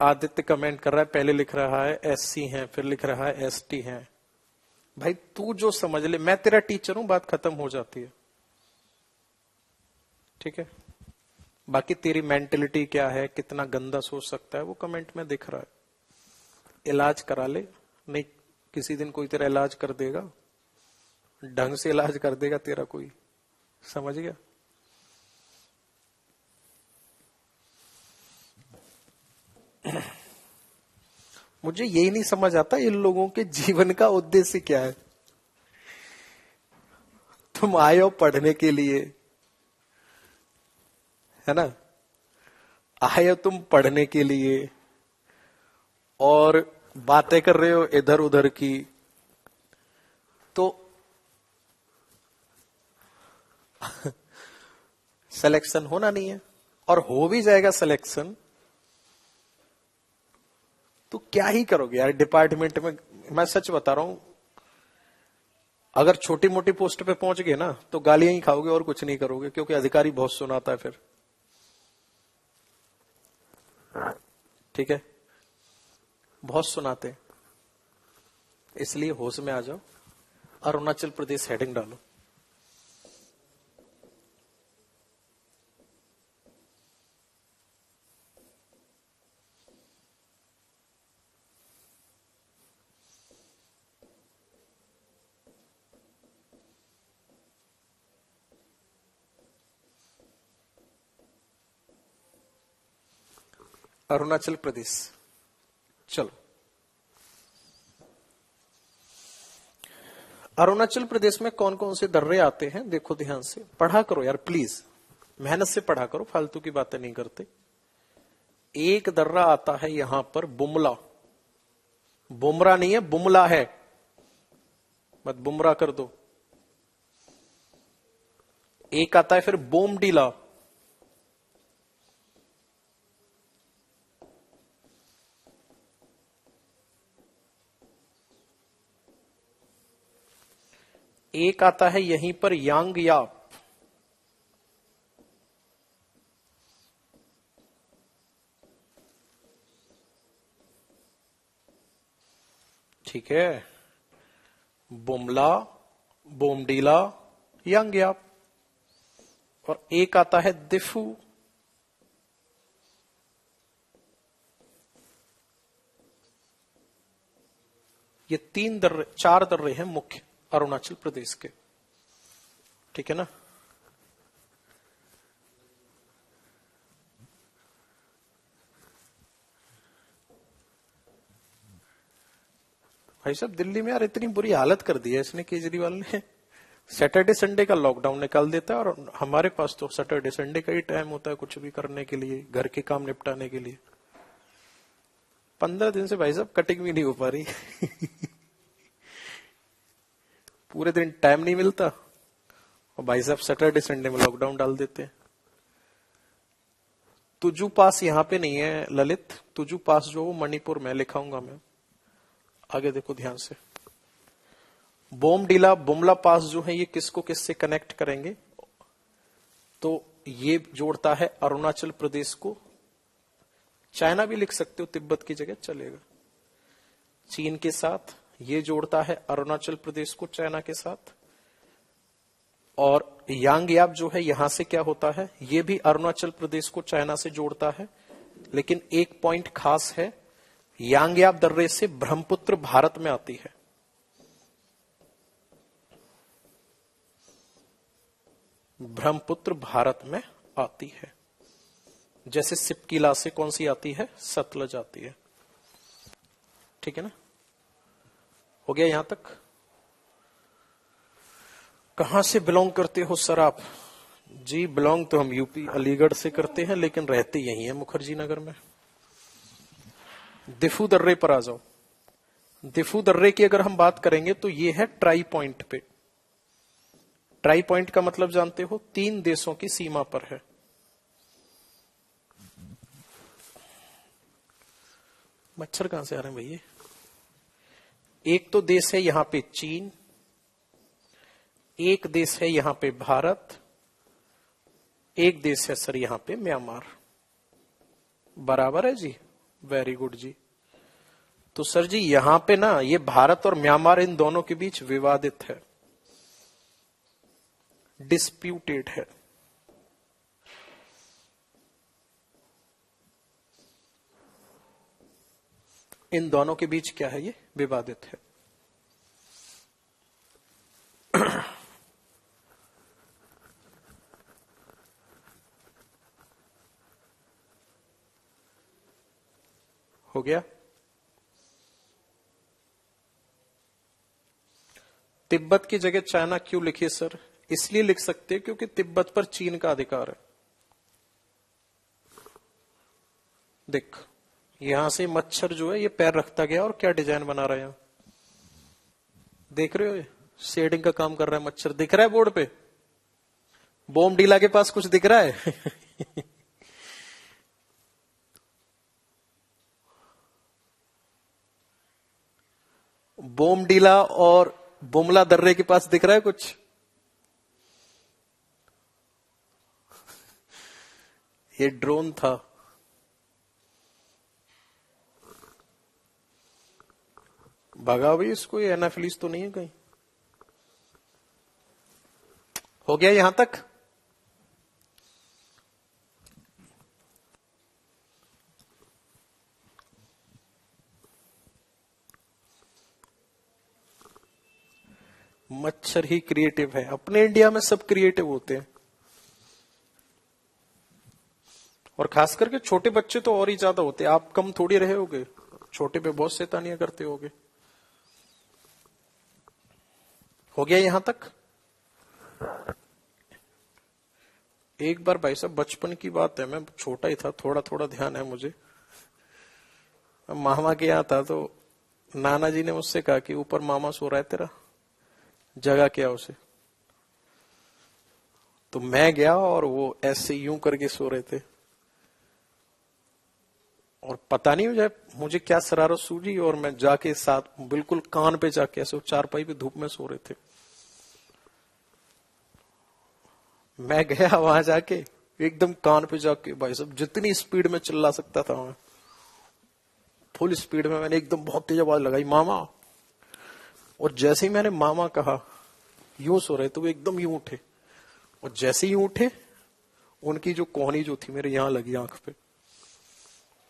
आदित्य कमेंट कर रहा है, पहले लिख रहा है एससी हैं, फिर लिख रहा है एसटी हैं। भाई तू जो समझ ले, मैं तेरा टीचर हूं, बात खत्म हो जाती है। ठीक है, बाकी तेरी मेंटेलिटी क्या है, कितना गंदा सोच सकता है, वो कमेंट में दिख रहा है। इलाज करा ले, नहीं किसी दिन कोई तेरा इलाज कर देगा, ढंग से इलाज कर देगा तेरा कोई। समझ गया? मुझे यही नहीं समझ आता इन लोगों के जीवन का उद्देश्य क्या है। तुम आए हो पढ़ने के लिए, है ना, आए हो तुम पढ़ने के लिए और बातें कर रहे हो इधर उधर की, तो सिलेक्शन होना नहीं है। और हो भी जाएगा सिलेक्शन तो क्या ही करोगे यार डिपार्टमेंट में। मैं सच बता रहा हूं, अगर छोटी मोटी पोस्ट पे पहुंच गए ना तो गालियां ही खाओगे और कुछ नहीं करोगे, क्योंकि अधिकारी बहुत सुनाता है फिर। ठीक है, बहुत सुनाते हैं, इसलिए होश में आ जाओ। अरुणाचल प्रदेश हेडिंग डालो। अरुणाचल प्रदेश। चलो, अरुणाचल प्रदेश में कौन कौन से दर्रे आते हैं देखो ध्यान से, पढ़ा करो यार प्लीज, मेहनत से पढ़ा करो, फालतू की बातें नहीं करते। एक दर्रा आता है यहां पर बुमला, बुमरा नहीं है बुमला है, मत बुमरा कर दो। एक आता है फिर बोमडीला, एक आता है यहीं पर यांगयाप, ठीक है, बुमला, बोमडीला, यांगयाप। और एक आता है दिफू, ये तीन दर्रे, चार दर्रे हैं मुख्य अरुणाचल प्रदेश के, ठीक है ना। भाई साहब दिल्ली में यार इतनी बुरी हालत कर दी है इसने केजरीवाल ने, सैटरडे संडे का लॉकडाउन निकाल देता है और हमारे पास तो सैटरडे संडे का ही टाइम होता है कुछ भी करने के लिए, घर के काम निपटाने के लिए। 15 दिन से भाई साहब कटिंग भी नहीं हो पा रही पूरे दिन टाइम नहीं मिलता और भाई साहब सैटरडे संडे में लॉकडाउन डाल देते हैं। तुजू पास यहाँ पे नहीं है ललित, तुजू पास जो वो मणिपुर में लिखाऊंगा मैं, आगे देखो ध्यान से। बोमडीला बुमला पास जो है ये किसको किससे कनेक्ट करेंगे, तो ये जोड़ता है अरुणाचल प्रदेश को, चाइना भी लिख सकते हो तिब्बत की जगह चलेगा, चीन के साथ। ये जोड़ता है अरुणाचल प्रदेश को चाइना के साथ। और यांगयाप जो है यहां से क्या होता है, ये भी अरुणाचल प्रदेश को चाइना से जोड़ता है। लेकिन एक पॉइंट खास है, यांगयाप दर्रे से ब्रह्मपुत्र भारत में आती है। ब्रह्मपुत्र भारत में आती है, जैसे सिपकीला से कौन सी आती है, सतलज आती है, ठीक है ना। हो गया यहां तक। कहां से बिलोंग करते हो सर आप? जी बिलोंग तो हम यूपी अलीगढ़ से करते हैं, लेकिन रहते यही है मुखर्जी नगर में। दिफू दर्रे पर आ जाओ। दिफू दर्रे की अगर हम बात करेंगे तो ये है ट्राई पॉइंट पे। ट्राई पॉइंट का मतलब जानते हो, 3 देशों की सीमा पर है। मच्छर कहां से आ रहे हैं भैया? एक तो देश है यहां पे चीन, एक देश है यहां पे भारत, एक देश है सर यहां पे म्यांमार। बराबर है जी, वेरी गुड जी। तो सर जी यहां पे ना ये भारत और म्यांमार इन दोनों के बीच विवादित है, डिस्प्यूटेड है। इन दोनों के बीच क्या है, ये विवादित है। हो गया। तिब्बत की जगह चाइना क्यों लिखिए सर? इसलिए लिख सकते हैं क्योंकि तिब्बत पर चीन का अधिकार है। देख, यहां से मच्छर जो है ये पैर रखता गया और क्या डिजाइन बना रहा है यहां, देख रहे हो? ये शेडिंग का काम कर रहा है मच्छर, दिख रहा है बोर्ड पे? बोमडीला के पास कुछ दिख रहा है? बोमडीला और बुमला दर्रे के पास दिख रहा है कुछ? ये ड्रोन था। भगा भाई इसको, ये एनाफिलिस तो नहीं है कहीं? हो गया यहां तक? मच्छर ही क्रिएटिव है। अपने इंडिया में सब क्रिएटिव होते हैं, और खास करके छोटे बच्चे तो और ही ज्यादा होते हैं। आप कम थोड़ी रहे होगे, छोटे पे बहुत शैतानियां करते होगे। हो गया यहां तक? एक बार भाई साहब, बचपन की बात है, मैं छोटा ही था, थोड़ा थोड़ा ध्यान है मुझे। मामा के यहाँ था तो नाना जी ने मुझसे कहा कि ऊपर मामा सो रहा है तेरा, जगह क्या उसे। तो मैं गया और वो ऐसे यूं करके सो रहे थे, और पता नहीं मुझे क्या शरारत सूझी, और मैं जाके साथ बिल्कुल कान पे जाके ऐसे चारपाई पे धूप में सो रहे थे। मैं गया वहां जाके एकदम कान पे जाके भाई साहब जितनी स्पीड में चिल्ला सकता था मैं, फुल स्पीड में मैंने एकदम बहुत तेज आवाज लगाई, मामा। और जैसे ही मैंने मामा कहा, यूं सो रहे तो वो एकदम यूं उठे, और जैसे ही उठे उनकी जो कोहनी जो थी मेरे यहां लगी आंख पे,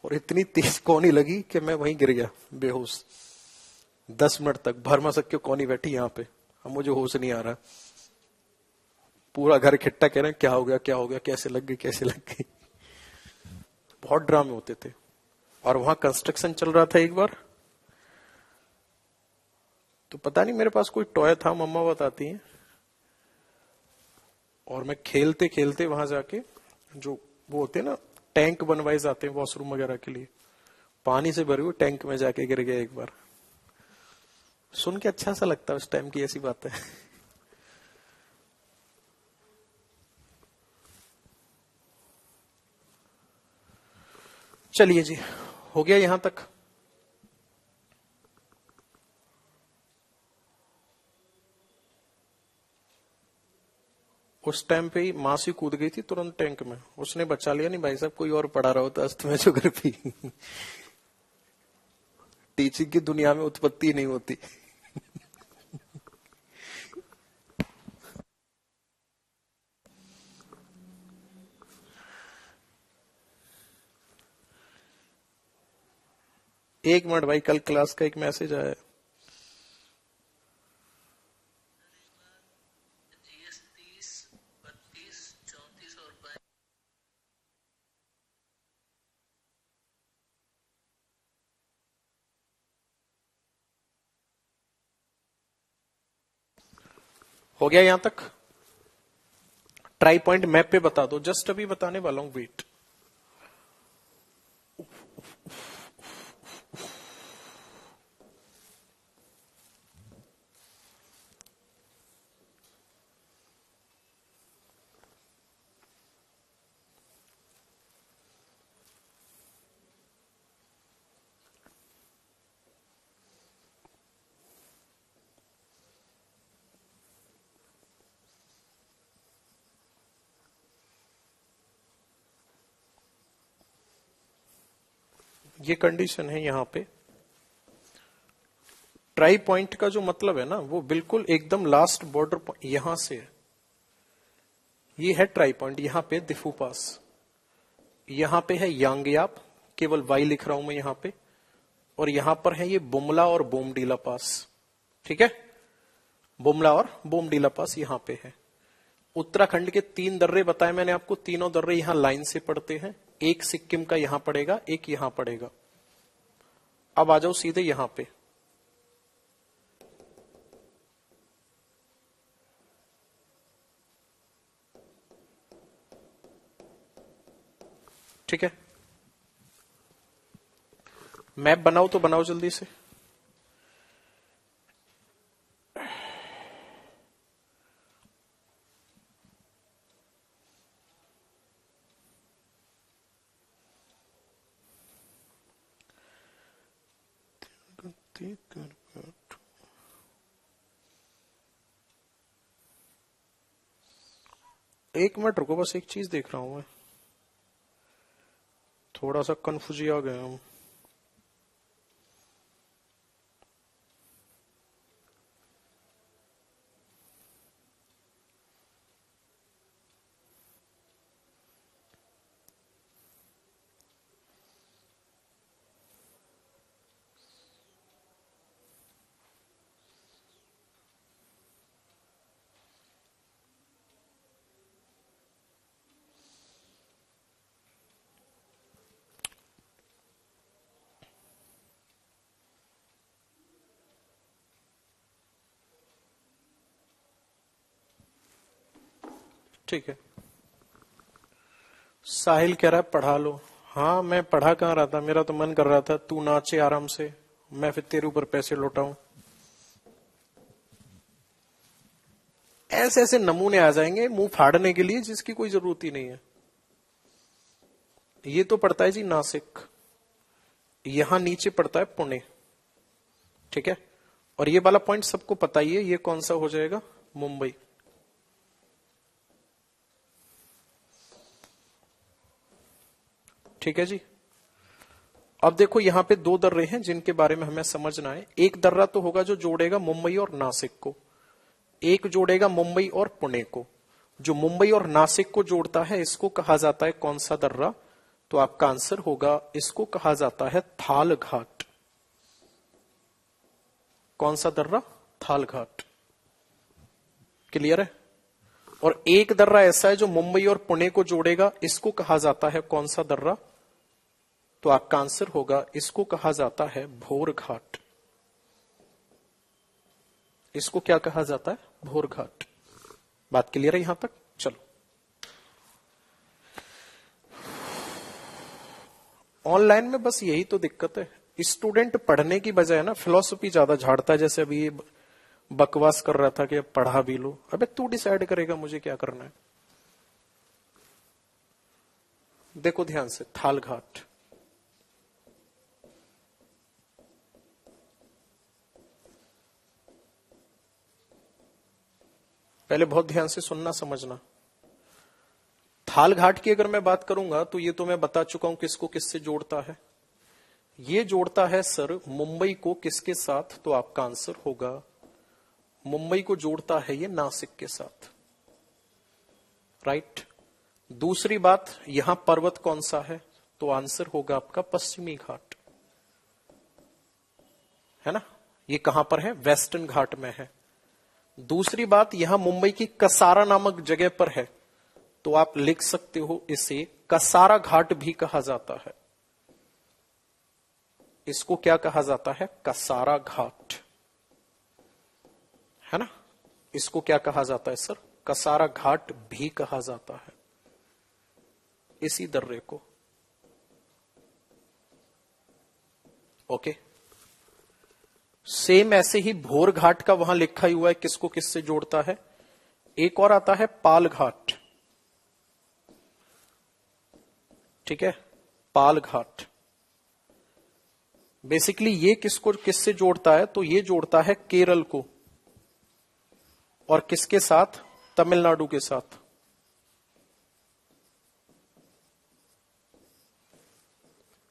और इतनी तेज कोहनी लगी कि मैं वहीं गिर गया बेहोश। 10 मिनट तक भर मसक के कोहनी बैठी यहाँ पे, अब मुझे होश नहीं आ रहा। पूरा घर इकट्ठा कह रहे हैं क्या हो गया क्या हो गया, कैसे लग गई कैसे लग गई। बहुत ड्रामे होते थे। और वहां कंस्ट्रक्शन चल रहा था एक बार, तो पता नहीं मेरे पास कोई टॉय था, मम्मा बताती हैं, और मैं खेलते खेलते वहां जाके, जो वो होते हैं ना टैंक बनवाए जाते हैं वॉशरूम वगैरह के लिए, पानी से भरे हुए टैंक में जाके गिर गया एक बार। सुन के अच्छा सा लगता है उस टाइम की ऐसी बात है। चलिए जी, हो गया यहां तक? उस टाइम पे ही मां सी कूद गई थी तुरंत टैंक में, उसने बचा लिया, नहीं भाई साहब कोई और पड़ा रहा होता अस्त में ज्योग्राफी। टीचिंग की दुनिया में उत्पत्ति नहीं होती। एक मिनट भाई, कल क्लास का एक मैसेज आया है। हो गया यहां तक? ट्राई पॉइंट मैप पे बता दो, जस्ट अभी बताने वाला हूं, वेट। ये कंडीशन है यहां पे। ट्राई पॉइंट का जो मतलब है ना, वो बिल्कुल एकदम लास्ट बॉर्डर यहां से है। ये है ट्राई पॉइंट, यहां पे दिफू पास, यहां पे है यांगयाप, केवल वाई लिख रहा हूं मैं यहां पे, और यहां पर है ये बुमला और बोमडीला पास। ठीक है, बुमला और बोमडीला पास यहां पे है। उत्तराखंड के 3 दर्रे बताए मैंने आपको, तीनों दर्रे यहां लाइन से पड़ते हैं। एक सिक्किम का यहां पड़ेगा, एक यहां पड़ेगा। अब आ जाओ सीधे यहां पे। ठीक है, मैप बनाओ तो बनाओ जल्दी से। एक मिनट रुको, बस एक चीज देख रहा हूं मैं, थोड़ा सा कंफ्यूज आ गया हूं। ठीक है, साहिल कह रहा है पढ़ा लो। हाँ, मैं पढ़ा कहाँ रहा था, मेरा तो मन कर रहा था तू नाचे आराम से, मैं फिर तेरे ऊपर पैसे लौटाऊं। ऐसे ऐसे नमूने आ जाएंगे मुंह फाड़ने के लिए जिसकी कोई जरूरत ही नहीं है। ये तो पड़ता है जी नासिक, यहां नीचे पड़ता है पुणे। ठीक है, और ये वाला पॉइंट सबको पता ही है, ये कौन सा हो जाएगा, मुंबई। ठीक है जी। अब देखो यहां पे दो दर्रे हैं जिनके बारे में हमें समझना है। एक दर्रा तो होगा जो जोड़ेगा मुंबई और नासिक को, एक जोड़ेगा मुंबई और पुणे को। जो मुंबई और नासिक को जोड़ता है इसको कहा जाता है कौन सा दर्रा, तो आपका आंसर होगा इसको कहा जाता है थाल घाट। कौन सा दर्रा, थाल घाट। क्लियर है। और एक दर्रा ऐसा है जो मुंबई और पुणे को जोड़ेगा, इसको कहा जाता है कौन सा दर्रा, तो आपका आंसर होगा इसको कहा जाता है भोर घाट। इसको क्या कहा जाता है, भोर घाट। बात क्लियर है यहां तक। चलो, ऑनलाइन में बस यही तो दिक्कत है, स्टूडेंट पढ़ने की बजाय ना फिलॉसफी ज्यादा झाड़ता है। जैसे अभी ये बकवास कर रहा था कि अब पढ़ा भी लो। अबे तू डिसाइड करेगा मुझे क्या करना है। देखो ध्यान से, थाल घाट, पहले बहुत ध्यान से सुनना समझना। थाल घाट की अगर मैं बात करूंगा तो ये तो मैं बता चुका हूं किसको किससे जोड़ता है। ये जोड़ता है सर मुंबई को किसके साथ, तो आपका आंसर होगा मुंबई को जोड़ता है ये नासिक के साथ। राइट। दूसरी बात, यहां पर्वत कौन सा है, तो आंसर होगा आपका पश्चिमी घाट, है ना। ये कहां पर है, वेस्टर्न घाट में है। दूसरी बात, यहां मुंबई की कसारा नामक जगह पर है, तो आप लिख सकते हो इसे कसारा घाट भी कहा जाता है। इसको क्या कहा जाता है, कसारा घाट, है ना। इसको क्या कहा जाता है सर, कसारा घाट भी कहा जाता है इसी दर्रे को। ओके, सेम ऐसे ही भोर घाट का वहां लिखा ही हुआ है किसको किससे जोड़ता है। एक और आता है पाल घाट। ठीक है, पाल घाट बेसिकली ये किसको किससे जोड़ता है, तो ये जोड़ता है केरल को, और किसके साथ, तमिलनाडु के साथ।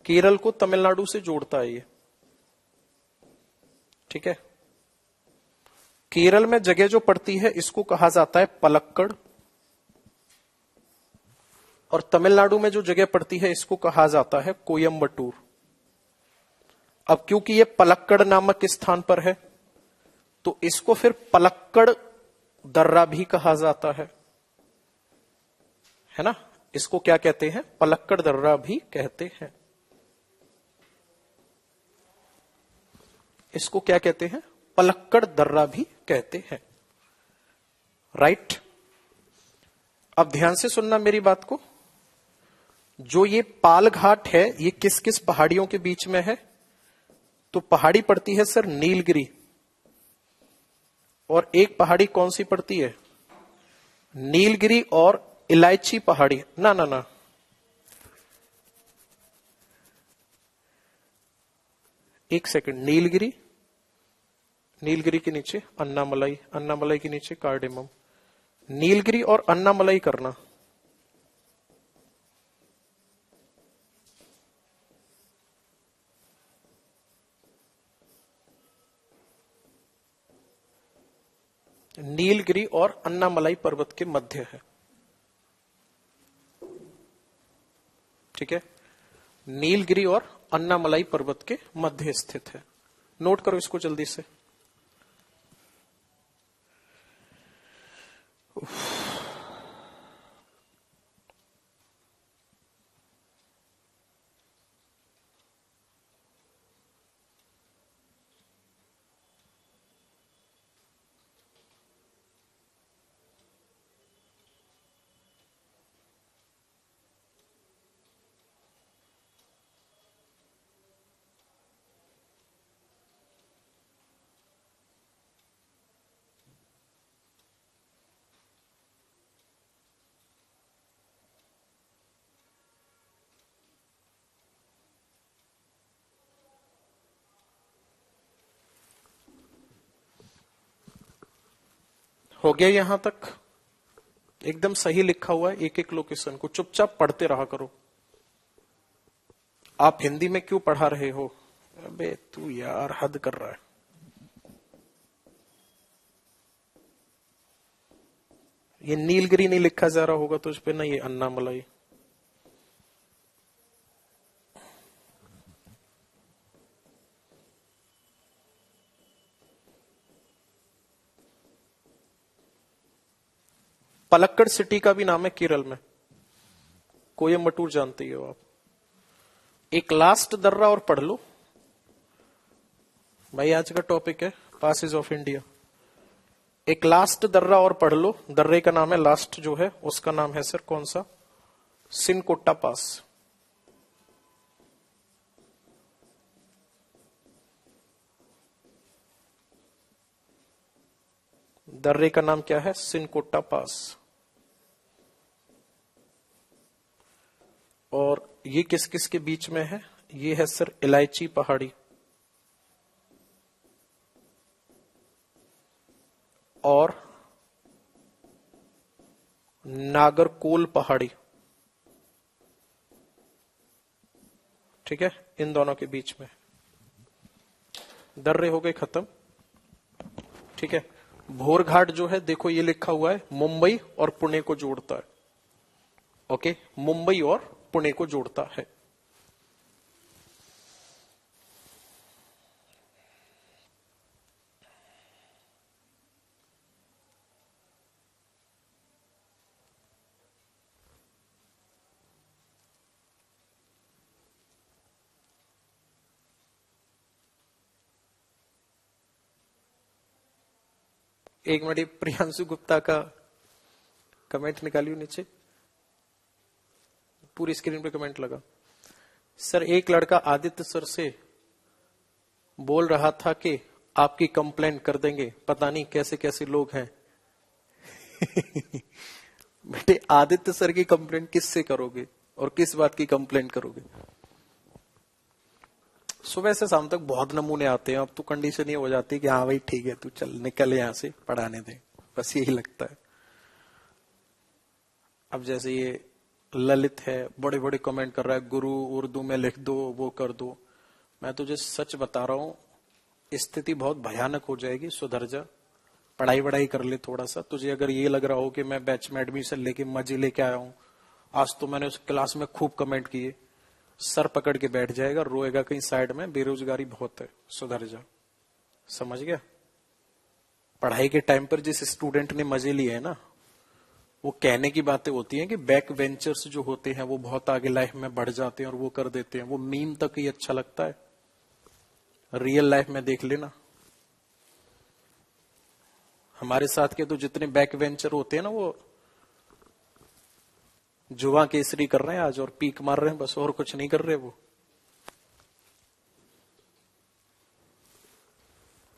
केरल को तमिलनाडु से जोड़ता है ये। ठीक है, केरल में जगह जो पड़ती है इसको कहा जाता है पलक्कड़, और तमिलनाडु में जो जगह पड़ती है इसको कहा जाता है कोयम्बटूर। अब क्योंकि ये पलक्कड़ नामक स्थान पर है तो इसको फिर पलक्कड़ दर्रा भी कहा जाता है ना। इसको क्या कहते हैं, पलक्कड़ दर्रा भी कहते हैं। इसको क्या कहते हैं? पलक्कड़ दर्रा भी कहते हैं। राइट। अब ध्यान से सुनना मेरी बात को। जो ये पाल घाट है ये किस किस पहाड़ियों के बीच में है? तो पहाड़ी पड़ती है सर नीलगिरी, और एक पहाड़ी कौन सी पड़ती है? नीलगिरी और इलायची पहाड़ी। ना ना ना, एक सेकंड। नीलगिरी, नीलगिरी के नीचे अन्नामलाई, अन्नामलाई के नीचे कार्डेमम। नीलगिरी और अन्नामलाई करना। नीलगिरी और अन्नामलाई पर्वत के मध्य है। ठीक है, नीलगिरी और अन्नामलाई पर्वत के मध्य स्थित है। नोट करो इसको जल्दी से। हो गया यहां तक? एकदम सही लिखा हुआ है, एक एक लोकेशन को चुपचाप पढ़ते रहा करो। आप हिंदी में क्यों पढ़ा रहे हो? अबे तू यार हद कर रहा है। ये नीलगिरी नहीं लिखा जा रहा होगा तो इस पे ना ये अन्नामलाई। पलक्कड़ सिटी का भी नाम है केरल में। कोयम्बटूर जानते ही हो आप। एक लास्ट दर्रा और पढ़ लो भाई, आज का टॉपिक है पासेज ऑफ इंडिया। एक लास्ट दर्रा और पढ़ लो। दर्रे का नाम है लास्ट जो है उसका नाम है सर कौन सा? सिनकोट्टा पास। दर्रे का नाम क्या है? सिनकोट्टा पास। और ये किस किस के बीच में है? ये है सर इलायची पहाड़ी और नागरकोल पहाड़ी। ठीक है, इन दोनों के बीच में दर्रे हो गए खत्म। ठीक है, भोर घाट जो है देखो ये लिखा हुआ है मुंबई और पुणे को जोड़ता है। ओके, मुंबई और पुणे को जोड़ता है। एक मिनट, प्रियांशु गुप्ता का कमेंट निकालियो नीचे। पूरी स्क्रीन पे कमेंट लगा। सर एक लड़का आदित्य सर से बोल रहा था कि आपकी कंप्लेन कर देंगे, पता नहीं कैसे कैसे लोग हैं। बेटे आदित्य सर की कंप्लेन किससे करोगे और किस बात की कंप्लेन करोगे? सुबह से शाम तक बहुत नमूने आते हैं, अब तो कंडीशन ये हो जाती है कि हाँ भाई ठीक है तू चल निकल यहां से, पढ़ाने दे, बस यही लगता है। अब जैसे ये ललित है, बड़े बड़े कमेंट कर रहा है, गुरु उर्दू में लिख दो, वो कर दो। मैं तुझे सच बता रहा हूं, स्थिति बहुत भयानक हो जाएगी, सुधर जा, पढ़ाई वढ़ाई कर ले थोड़ा सा। तुझे अगर ये लग रहा हो कि मैं बैच में एडमिशन लेके मजे लेके आया हूं, आज तो मैंने उस क्लास में खूब कमेंट किए, सर पकड़ के बैठ जाएगा, रोएगा कहीं साइड में, बेरोजगारी बहुत है, सुधर जा। समझ गया? पढ़ाई के टाइम पर जिस स्टूडेंट ने मजे लिए है ना, वो कहने की बातें होती हैं कि बैक वेंचर्स जो होते हैं वो बहुत आगे लाइफ में बढ़ जाते हैं और वो कर देते हैं, वो मीम तक ही अच्छा लगता है। रियल लाइफ में देख लेना, हमारे साथ के तो जितने बैक वेंचर होते हैं ना, वो जुआ केसरी कर रहे हैं आज और पीक मार रहे हैं, बस और कुछ नहीं कर रहे वो।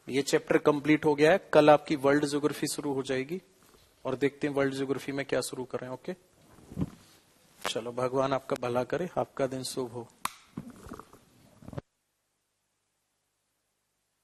ये चैप्टर कंप्लीट हो गया है। कल आपकी वर्ल्ड ज्योग्राफी शुरू हो जाएगी और देखते हैं वर्ल्ड ज्योग्राफी में क्या शुरू करें। ओके, चलो, भगवान आपका भला करे, आपका दिन शुभ हो।